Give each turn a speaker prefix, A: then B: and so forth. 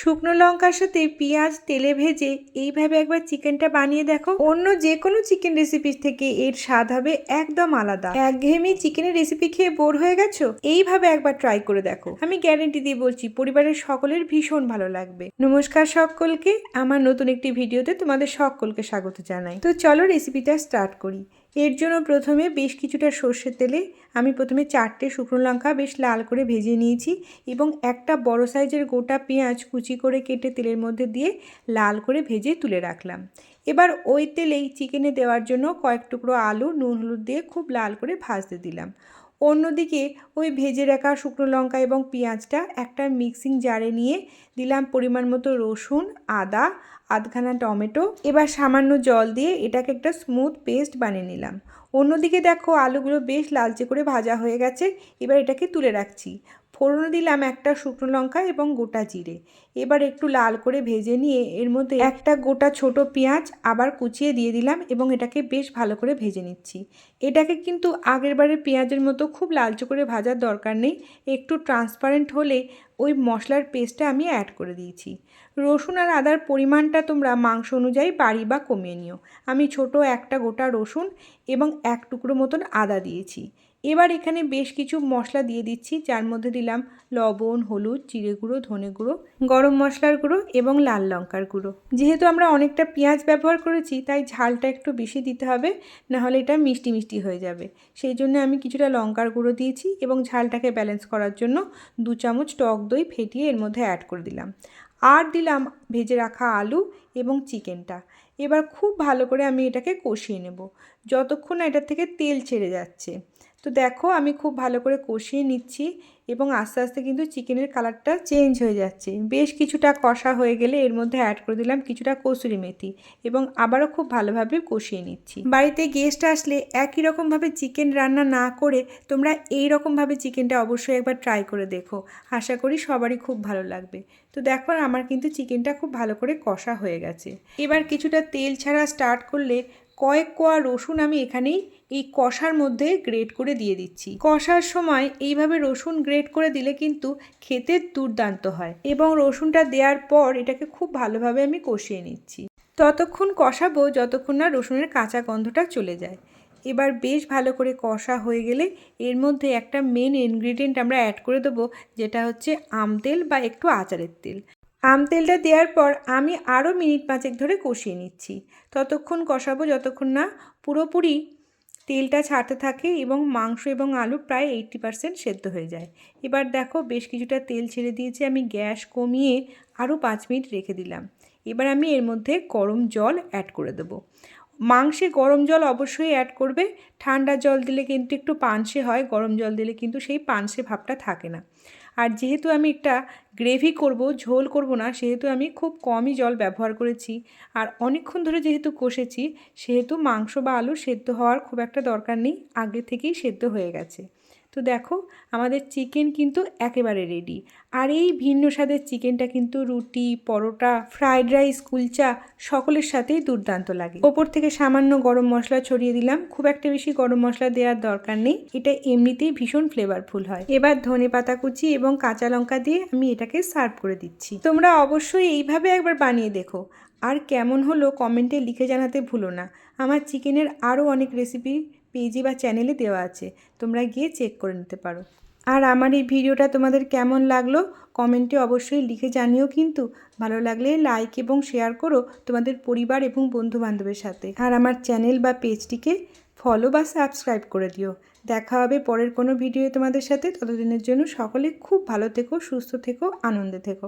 A: শুকনো লঙ্কার সাথে পেঁয়াজ তেলে ভেজে এইভাবে একবার চিকেনটা বানিয়ে দেখো। অন্য যে কোনো চিকেন রেসিপির থেকে এর স্বাদ হবে একদম আলাদা। একঘেয়েমি চিকেনের রেসিপি খেয়ে বোর হয়ে গেছো? এইভাবে একবার ট্রাই করে দেখো, আমি গ্যারেন্টি দিয়ে বলছি পরিবারের সকলের ভীষণ ভালো লাগবে। নমস্কার সকলকে, আমার নতুন একটি ভিডিওতে তোমাদের সকলকে স্বাগত জানাই। তো চলো রেসিপিটা স্টার্ট করি। এর জন্য প্রথমে বেশ কিছুটা সর্ষের তেলে আমি প্রথমে 4টে শুকনো লঙ্কা বেশ লাল করে ভেজে নিয়েছি এবং একটা বড় সাইজের গোটা পেঁয়াজ কুচি করে কেটে তেলের মধ্যে দিয়ে লাল করে ভেজে তুলে রাখলাম। এবার ওই তেলেই চিকেনে দেওয়ার জন্য কয়েক টুকরো আলু নুন হলুদ দিয়ে খুব লাল করে ভাজতে দিলাম। অন্যদিকে ওই ভেজে রাখা শুকনো লঙ্কা এবং পেঁয়াজটা একটা মিক্সিং জারে নিয়ে দিলাম পরিমাণ মতো রসুন, আদা, আধখানা টমেটো। এবার সামান্য জল দিয়ে এটাকে একটা স্মুথ পেস্ট বানিয়ে নিলাম। অন্যদিকে দেখো আলুগুলো বেশ লালচে করে ভাজা হয়ে গেছে। এবার এটাকে তুলে রাখছি। ফোড়নে দিলাম একটা শুকনো লঙ্কা এবং গোটা জিরে। এবার একটু লাল করে ভেজে নিয়ে এর মধ্যে একটা গোটা ছোট পেঁয়াজ আবার কুচিয়ে দিয়ে দিলাম এবং এটাকে বেশ ভালো করে ভেজে নিচ্ছি। এটাকে কিন্তু আগেরবারের পেঁয়াজের মতো খুব লালচে করে ভাজার দরকার নেই, একটু ট্রান্সপারেন্ট হলে ওই মশলার পেস্টটা আমি অ্যাড করে দিয়েছি। রসুন আর আদার পরিমাণটা তোমরা মাংস অনুযায়ী বাড়ি বা কমিয়ে নিও। আমি ছোট একটা গোটা রসুন এবং এক টুকরো মতন আদা দিয়েছি। এবার এখানে বেশ কিছু মশলা দিয়ে দিচ্ছি, যার মধ্যে দিলাম লবণ, হলুদ, জিরে গুঁড়ো, ধনে গুঁড়ো, গরম মশলার গুঁড়ো এবং লাল লঙ্কার গুঁড়ো। যেহেতু আমরা অনেকটা পেঁয়াজ ব্যবহার করেছি তাই ঝালটা একটু বেশি দিতে হবে, নাহলে এটা মিষ্টি মিষ্টি হয়ে যাবে। সেই জন্য আমি কিছুটা লঙ্কার গুঁড়ো দিয়েছি এবং ঝালটাকে ব্যালেন্স করার জন্য 2 চামচ টক দই ফেটিয়ে এর মধ্যে অ্যাড করে দিলাম। আর দিলাম ভেজে রাখা আলু এবং চিকেনটা। এবার খুব ভালো করে আমি এটাকে কষিয়ে নেব যতক্ষণ না এটা থেকে তেল ছেড়ে যাচ্ছে। তো দেখো আমি খুব ভালো করে কষিয়ে নিচ্ছি এবং আস্তে আস্তে কিন্তু চিকেনের কালারটা চেঞ্জ হয়ে যাচ্ছে। বেশ কিছুটা কষা হয়ে গেলে এর মধ্যে অ্যাড করে দিলাম কিছুটা কসুরি মেথি এবং আবারও খুব ভালোভাবে কষিয়ে নিচ্ছি। বাড়িতে গেস্ট আসলে একই রকমভাবে চিকেন রান্না না করে তোমরা এই রকমভাবে চিকেনটা অবশ্যই একবার ট্রাই করে দেখো, আশা করি সবারই খুব ভালো লাগবে। তো দেখো আমার কিন্তু চিকেনটা খুব ভালো করে কষা হয়ে গেছে। এবার কিছুটা তেল ছাড়া স্টার্ট করলে কয়েক কোয়া রসুন আমি এখানেই এই কষার মধ্যে গ্রেট করে দিয়ে দিচ্ছি। কষার সময় এইভাবে রসুন গ্রেট করে দিলে কিন্তু খেতে দুর্দান্ত হয় এবং রসুনটা দেওয়ার পর এটাকে খুব ভালোভাবে আমি কষিয়ে নিচ্ছি। ততক্ষণ কষাবো যতক্ষণ না রসুনের কাঁচা গন্ধটা চলে যায়। এবার বেশ ভালো করে কষা হয়ে গেলে এর মধ্যে একটা মেন ইনগ্রিডিয়েন্ট আমরা অ্যাড করে দেবো, যেটা হচ্ছে আম তেল বা একটু আচারের তেল। আম তেলটা দেওয়ার পর আমি আরও মিনিট 5 ধরে কষিয়ে নিচ্ছি। ততক্ষণ কষাবো যতক্ষণ না পুরোপুরি তেলটা ছাড়তে থাকে এবং মাংস এবং আলু প্রায় 80% সেদ্ধ হয়ে যায়। এবার দেখো বেশ কিছুটা তেল ছেড়ে দিয়েছি, আমি গ্যাস কমিয়ে আরও 5 মিনিট রেখে দিলাম। এবার আমি এর মধ্যে গরম জল অ্যাড করে দেবো। মাংসে গরম জল অবশ্যই অ্যাড করবে। ঠান্ডা জল দিলে কিন্তু একটু পানসে হয়, গরম জল দিলে কিন্তু সেই পানসে ভাবটা থাকে না। আর যেহেতু আমি একটা গ্রেভি করব, ঝোল করব না, সেহেতু আমি খুব কমই জল ব্যবহার করেছি। আর অনেকক্ষণ ধরে যেহেতু কষেছি সেহেতু মাংস বা আলু সেদ্ধ হওয়ার খুব একটা দরকার নেই, আগে থেকেই সেদ্ধ হয়ে গেছে। তো দেখো আমাদের চিকেন কিন্তু একেবারে রেডি। আর এই ভিন্ন স্বাদের চিকেনটা কিন্তু রুটি, পরোটা, ফ্রাইড রাইস, কুলচা সকলের সাথেই দুর্দান্ত লাগে। ওপর থেকে সামান্য গরম মশলা ছড়িয়ে দিলাম, খুব একটা বেশি গরম মশলা দেওয়ার দরকার নেই, এটা এমনিতেই ভীষণ ফ্লেভারফুল হয়। এবার ধনেপাতা কুচি এবং কাঁচা লঙ্কা দিয়ে আমি এটাকে সার্ভ করে দিচ্ছি। তোমরা অবশ্যই এইভাবে একবার বানিয়ে দেখো, আর কেমন হলো কমেন্টে লিখে জানাতে ভুলো না। আমার চিকেনের আরও অনেক রেসিপি পেজে বা চ্যানেলে দেওয়া আছে, তোমরা গিয়ে চেক করে নিতে পারো। আর আমার এই ভিডিওটা তোমাদের কেমন লাগলো কমেন্টে অবশ্যই লিখে জানিও কিন্তু। ভালো লাগলে লাইক এবং শেয়ার করো তোমাদের পরিবার এবং বন্ধুবান্ধবের সাথে। আর আমার চ্যানেল বা পেজটিকে ফলো বা সাবস্ক্রাইব করে দিও। দেখা হবে পরের কোনো ভিডিও তোমাদের সাথে। ততদিনের জন্য সকলে খুব ভালো থেকো, সুস্থ থেকো, আনন্দে থেকো।